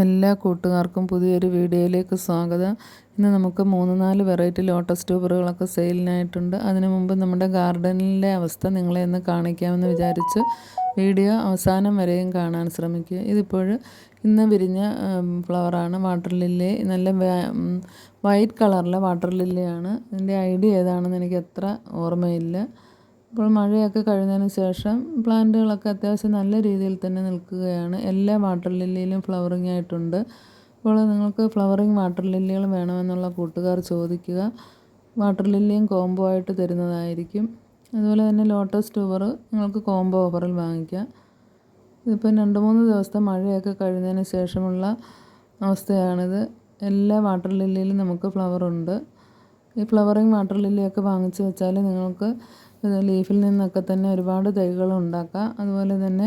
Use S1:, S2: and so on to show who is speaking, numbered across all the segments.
S1: എല്ലാ കൂട്ടുകാർക്കും പുതിയൊരു വീഡിയോയിലേക്ക് സ്വാഗതം. ഇന്ന് നമുക്ക് 3-4 വെറൈറ്റി ലോട്ടസ് ട്യൂബറുകളൊക്കെ സെയിലിനായിട്ടുണ്ട്. അതിനു മുമ്പ് നമ്മുടെ ഗാർഡനിലെ അവസ്ഥ നിങ്ങളെ ഒന്ന് കാണിക്കാമെന്ന് വിചാരിച്ച് വീഡിയോ അവസാനം വരെയും കാണാൻ ശ്രമിക്കുക. ഇതിപ്പോൾ ഇന്ന് വിരിഞ്ഞ ഫ്ലവറാണ്. വാട്ടർ ലില്ലി, നല്ല വൈറ്റ് കളറിലെ വാട്ടർ ലില്ലിയാണ്. ഇതിൻ്റെ ഐഡിയ ഏതാണെന്ന് എനിക്ക് അത്ര ഓർമ്മയില്ല. ഇപ്പോൾ മഴയൊക്കെ കഴിഞ്ഞതിന് ശേഷം പ്ലാന്റുകളൊക്കെ അത്യാവശ്യം നല്ല രീതിയിൽ തന്നെ നിൽക്കുകയാണ്. എല്ലാ വാട്ടർ ലില്ലിയിലും ഫ്ലവറിങ് ആയിട്ടുണ്ട്. അപ്പോൾ നിങ്ങൾക്ക് ഫ്ലവറിങ് വാട്ടർ ലില്ലികൾ വേണമെന്നുള്ള കൂട്ടുകാർ ചോദിക്കുക. വാട്ടർ ലില്ലിയും കോംബോ ആയിട്ട് തരുന്നതായിരിക്കും. അതുപോലെ തന്നെ ലോട്ടസ് ട്യൂബർ നിങ്ങൾക്ക് കോംബോ ഓഫറിൽ വാങ്ങിക്കാം. ഇതിപ്പോൾ 2-3 ദിവസത്തെ മഴയൊക്കെ കഴിഞ്ഞതിന് ശേഷമുള്ള അവസ്ഥയാണിത്. എല്ലാ വാട്ടർ ലില്ലിയിലും നമുക്ക് ഫ്ലവറുണ്ട്. ഈ ഫ്ലവറിങ് വാട്ടർ ലില്ലിയൊക്കെ വാങ്ങിച്ച് വെച്ചാൽ നിങ്ങൾക്ക് ലീഫിൽ നിന്നൊക്കെ തന്നെ ഒരുപാട് തൈകൾ ഉണ്ടാക്കാം. അതുപോലെ തന്നെ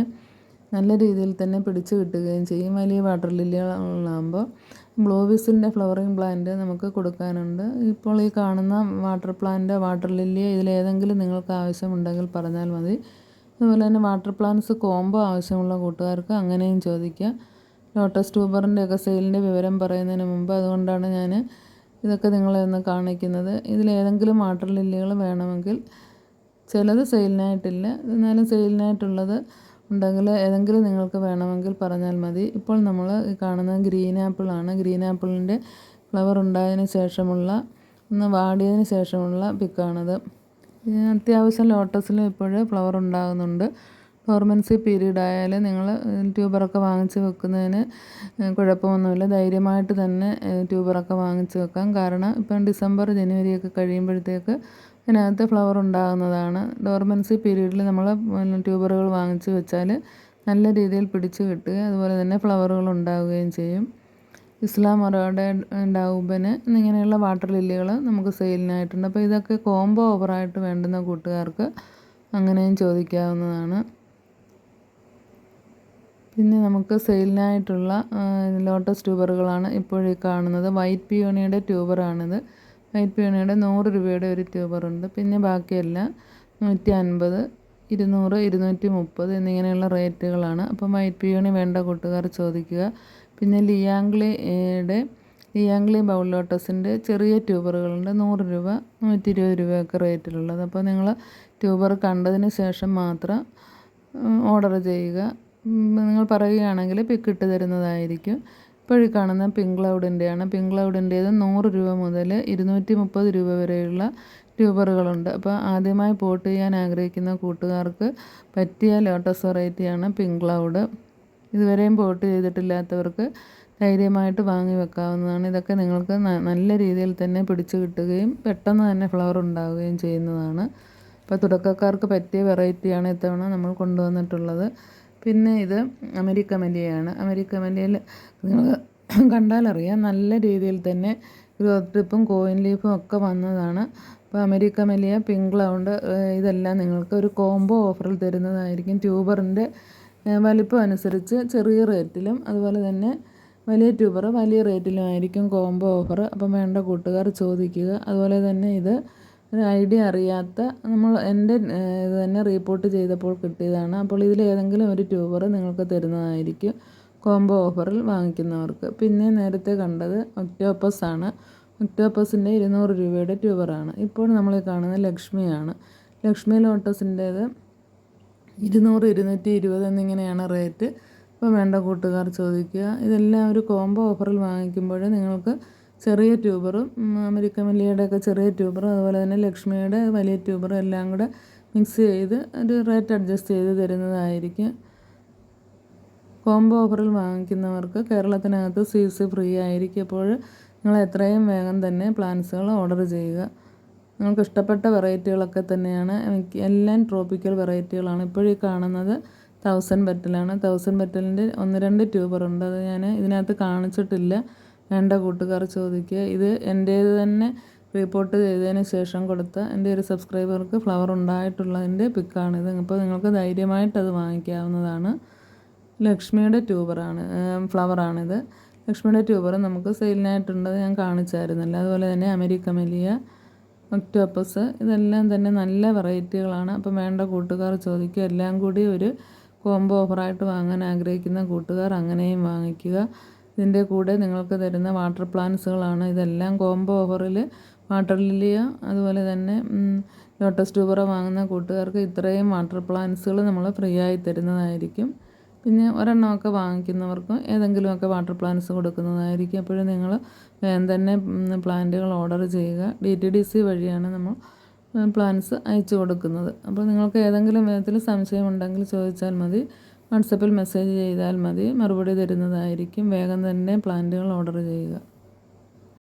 S1: നല്ല രീതിയിൽ തന്നെ പിടിച്ചു കിട്ടുകയും ചെയ്യും. വലിയ വാട്ടർ ലില്ലികളാകുമ്പോൾ ബ്ലൂ വിസിൻ്റെ ഫ്ലവറിങ് പ്ലാന്റ് നമുക്ക് കൊടുക്കാനുണ്ട്. ഇപ്പോൾ ഈ കാണുന്ന വാട്ടർ പ്ലാന്റ്, വാട്ടർ ലില്ലി, ഇതിലേതെങ്കിലും നിങ്ങൾക്ക് ആവശ്യമുണ്ടെങ്കിൽ പറഞ്ഞാൽ മതി. അതുപോലെ തന്നെ വാട്ടർ പ്ലാന്റ്സ് കോംബോ ആവശ്യമുള്ള കൂട്ടുകാർക്ക് അങ്ങനെയും ചോദിക്കാം. ലോട്ടസ് ട്യൂബറിൻ്റെയൊക്കെ സെയിലിൻ്റെ വിവരം പറയുന്നതിന് മുമ്പ് അതുകൊണ്ടാണ് ഞാൻ ഇതൊക്കെ നിങ്ങളെ ഒന്ന് കാണിക്കുന്നത്. ഇതിലേതെങ്കിലും വാട്ടർ ലില്ലികൾ വേണമെങ്കിൽ, ചിലത് സെയിലിനായിട്ടില്ല, എന്നാലും സെയിലിനായിട്ടുള്ളത് ഉണ്ടെങ്കിൽ ഏതെങ്കിലും നിങ്ങൾക്ക് വേണമെങ്കിൽ പറഞ്ഞാൽ മതി. ഇപ്പോൾ നമ്മൾ കാണുന്നത് ഗ്രീൻ ആപ്പിളാണ്. ഗ്രീൻ ആപ്പിളിൻ്റെ ഫ്ലവർ ഉണ്ടായതിന് ശേഷമുള്ള, ഒന്ന് വാടിയതിന് ശേഷമുള്ള പിക്കാണത്. അത്യാവശ്യം ലോട്ടസിലും ഇപ്പോൾ ഫ്ലവർ ഉണ്ടാകുന്നുണ്ട്. ഡോർമൻസി പീരീഡ് ആയാൽ നിങ്ങൾ ട്യൂബറൊക്കെ വാങ്ങിച്ച് വെക്കുന്നതിന് കുഴപ്പമൊന്നുമില്ല. ധൈര്യമായിട്ട് തന്നെ ട്യൂബറൊക്കെ വാങ്ങിച്ച് വെക്കാം. കാരണം ഇപ്പം ഡിസംബർ, ജനുവരിയൊക്കെ കഴിയുമ്പോഴത്തേക്ക് അതിനകത്ത് ഫ്ലവർ ഉണ്ടാകുന്നതാണ്. ഡോർമൻസി പീരീഡിൽ നമ്മൾ ട്യൂബറുകൾ വാങ്ങിച്ച് വെച്ചാൽ നല്ല രീതിയിൽ പിടിച്ച് കിട്ടുക, അതുപോലെ തന്നെ ഫ്ലവറുകൾ ഉണ്ടാവുകയും ചെയ്യും. ഇസ്ലാം മൊറാഡ, ഡൗബന് എന്നിങ്ങനെയുള്ള വാട്ടർ ലില്ലികൾ നമുക്ക് സെയിലിനായിട്ടുണ്ട്. അപ്പോൾ ഇതൊക്കെ കോംബോ ഓഫറായിട്ട് വേണ്ടുന്ന കൂട്ടുകാർക്ക് അങ്ങനെയും ചോദിക്കാവുന്നതാണ്. പിന്നെ നമുക്ക് സെയിലിനായിട്ടുള്ള ലോട്ടസ് ട്യൂബറുകളാണ് ഇപ്പോൾ ഈ കാണുന്നത്. വൈറ്റ് പിയോണിയുടെ ട്യൂബറാണിത്. വൈറ്റ് പിയോണിയുടെ 100 രൂപയുടെ ഒരു ട്യൂബറുണ്ട്. പിന്നെ ബാക്കിയെല്ലാം 150, 200, 230 എന്നിങ്ങനെയുള്ള റേറ്റുകളാണ്. അപ്പം വൈറ്റ് പിയോണി വേണ്ട കൂട്ടുകാർ ചോദിക്കുക. പിന്നെ ലിയാങ്ലി ബൗൾ ലോട്ടസിൻ്റെ ചെറിയ ട്യൂബറുകളുണ്ട്. 100 രൂപ, 120 രൂപയൊക്കെ റേറ്റിലുള്ളത്. അപ്പോൾ നിങ്ങൾ ട്യൂബർ കണ്ടതിന് ശേഷം മാത്രം ഓർഡർ ചെയ്യുക. നിങ്ങൾ പറയുകയാണെങ്കിൽ പിക്ക് ഇട്ട് തരുന്നതായിരിക്കും. ഇപ്പോൾ ഈ കാണുന്ന പിങ്ക് ക്ലൗഡിൻ്റെയാണ്. പിങ്ക് ക്ലൗഡിൻ്റേത് 100 രൂപ മുതൽ 230 രൂപ വരെയുള്ള ട്യൂബറുകളുണ്ട്. അപ്പോൾ ആദ്യമായി പോട്ട് ചെയ്യാൻ ആഗ്രഹിക്കുന്ന കൂട്ടുകാർക്ക് പറ്റിയ ലോട്ടസ് വെറൈറ്റിയാണ് പിങ്ക് ക്ലൗഡ്. ഇതുവരെയും പോട്ട് ചെയ്തിട്ടില്ലാത്തവർക്ക് ധൈര്യമായിട്ട് വാങ്ങി വെക്കാവുന്നതാണ്. ഇതൊക്കെ നിങ്ങൾക്ക് നല്ല രീതിയിൽ തന്നെ പിടിച്ചു കിട്ടുകയും പെട്ടെന്ന് തന്നെ ഫ്ലവർ ഉണ്ടാവുകയും ചെയ്യുന്നതാണ്. അപ്പോൾ തുടക്കക്കാർക്ക് പറ്റിയ വെറൈറ്റിയാണ് ഇത്തവണ നമ്മൾ കൊണ്ടുവന്നിട്ടുള്ളത്. പിന്നെ ഇത് അമേരിക്ക മല്ലിയാണ്. അമേരിക്ക മല്ലിയിൽ നിങ്ങൾ കണ്ടാലറിയാം നല്ല രീതിയിൽ തന്നെ ഗ്രോത്ത് ട്രിപ്പും കോയിൻ ലീഫും ഒക്കെ വന്നതാണ്. അപ്പോൾ അമേരിക്ക മല്ലിയ, പിങ്ക് ക്ലൗഡ്, ഇതെല്ലാം നിങ്ങൾക്ക് ഒരു കോംബോ ഓഫറിൽ തരുന്നതായിരിക്കും. ട്യൂബറിൻ്റെ വലിപ്പം അനുസരിച്ച് ചെറിയ റേറ്റിലും അതുപോലെ തന്നെ വലിയ ട്യൂബർ വലിയ റേറ്റിലുമായിരിക്കും കോംബോ ഓഫർ. അപ്പം വേണ്ട കൂട്ടുകാർ ചോദിക്കുക. അതുപോലെ തന്നെ ഇത് ഒരു ഐഡിയ അറിയാത്ത, എൻ്റെ ഇത് തന്നെ റീപോർട്ട് ചെയ്തപ്പോൾ കിട്ടിയതാണ്. അപ്പോൾ ഇതിലേതെങ്കിലും ഒരു ട്യൂബർ നിങ്ങൾക്ക് തരുന്നതായിരിക്കും കോംബോ ഓഫറിൽ വാങ്ങിക്കുന്നവർക്ക്. പിന്നെ നേരത്തെ കണ്ടത് ഒക്ടോപ്പസ് ആണ്. ഒക്ടോപ്പസിൻ്റെ 200 രൂപയുടെ ട്യൂബറാണ്. ഇപ്പോൾ നമ്മൾ കാണുന്നത് ലക്ഷ്മിയാണ്. ലക്ഷ്മി ലോട്ടസിൻ്റേത് 200, 220 എന്നിങ്ങനെയാണ് റേറ്റ്. അപ്പോൾ വേണ്ട കൂട്ടുകാർ ചോദിക്കുക. ഇതെല്ലാം ഒരു കോംബോ ഓഫറിൽ വാങ്ങിക്കുമ്പോൾ നിങ്ങൾക്ക് ചെറിയ ട്യൂബറും അമേരിക്കൻ മല്ലിയുടെയൊക്കെ ചെറിയ ട്യൂബറും അതുപോലെ തന്നെ ലക്ഷ്മിയുടെ വലിയ ട്യൂബറും എല്ലാം കൂടെ മിക്സ് ചെയ്ത് ഒരു റേറ്റ് അഡ്ജസ്റ്റ് ചെയ്ത് തരുന്നതായിരിക്കും. കോംബോ ഓഫറിൽ വാങ്ങിക്കുന്നവർക്ക് കേരളത്തിനകത്ത് CC ഫ്രീ ആയിരിക്കും. അപ്പോൾ നിങ്ങൾ എത്രയും വേഗം തന്നെ പ്ലാന്റ്സുകൾ ഓർഡർ ചെയ്യുക. നിങ്ങൾക്ക് ഇഷ്ടപ്പെട്ട വെറൈറ്റികളൊക്കെ തന്നെയാണ്. എല്ലാം ട്രോപ്പിക്കൽ വെറൈറ്റികളാണ്. ഇപ്പോഴീ കാണുന്നത് 1000 പെറ്റലാണ്. 1000 പെറ്റലിൻ്റെ 1-2 ട്യൂബറുണ്ട്. അത് ഞാൻ ഇതിനകത്ത് കാണിച്ചിട്ടില്ല. വേണ്ട കൂട്ടുകാർ ചോദിക്കുക. ഇത് എൻ്റേത് തന്നെ റിപ്പോർട്ട് ചെയ്തതിന് ശേഷം കൊടുത്ത എൻ്റെ ഒരു സബ്സ്ക്രൈബർക്ക് ഫ്ലവർ ഉണ്ടായിട്ടുള്ളതിൻ്റെ പിക്കാണിത്. അപ്പോൾ നിങ്ങൾക്ക് ധൈര്യമായിട്ട് അത് വാങ്ങിക്കാവുന്നതാണ്. ലക്ഷ്മിയുടെ ഫ്ലവറാണിത്. ലക്ഷ്മിയുടെ ട്യൂബർ നമുക്ക് സെയിലിനായിട്ടുണ്ട്, ഞാൻ കാണിച്ചായിരുന്നല്ലോ. അതുപോലെ തന്നെ അമേരിക്ക മല്ലിയ, ഒക്ടോപ്പസ്, ഇതെല്ലാം തന്നെ നല്ല വെറൈറ്റികളാണ്. അപ്പം വേണ്ട കൂട്ടുകാർ ചോദിക്കുക. എല്ലാം കൂടി ഒരു കോംബോ ഓഫറായിട്ട് വാങ്ങാൻ ആഗ്രഹിക്കുന്ന കൂട്ടുകാർ അങ്ങനെയും വാങ്ങിക്കുക. ഇതിൻ്റെ കൂടെ നിങ്ങൾക്ക് തരുന്ന വാട്ടർ പ്ലാന്റ്സുകളാണ് ഇതെല്ലാം. കോംബോ ഓഫറിൽ വാട്ടർ ലില്ലിയ അതുപോലെ തന്നെ ലോട്ടസ് ട്യൂബറ വാങ്ങുന്ന കൂട്ടുകാർക്ക് ഇത്രയും വാട്ടർ പ്ലാന്റ്സുകൾ നമ്മൾ ഫ്രീ ആയി തരുന്നതായിരിക്കും. പിന്നെ ഒരെണ്ണമൊക്കെ വാങ്ങിക്കുന്നവർക്ക് ഏതെങ്കിലുമൊക്കെ വാട്ടർ പ്ലാന്റ്സ് കൊടുക്കുന്നതായിരിക്കും. അപ്പോഴും നിങ്ങൾ വേഗം തന്നെ പ്ലാന്റുകൾ ഓർഡർ ചെയ്യുക. DTDC വഴിയാണ് നമ്മൾ പ്ലാന്റ്സ് അയച്ചു കൊടുക്കുന്നത്. അപ്പോൾ നിങ്ങൾക്ക് ഏതെങ്കിലും വിധത്തിൽ സംശയമുണ്ടെങ്കിൽ ചോദിച്ചാൽ മതി, വാട്സപ്പിൽ മെസ്സേജ് ചെയ്താൽ മതി, മറുപടി തരുന്നതായിരിക്കും. വേഗം തന്നെ പ്ലാന്റുകൾ ഓർഡർ ചെയ്യുക.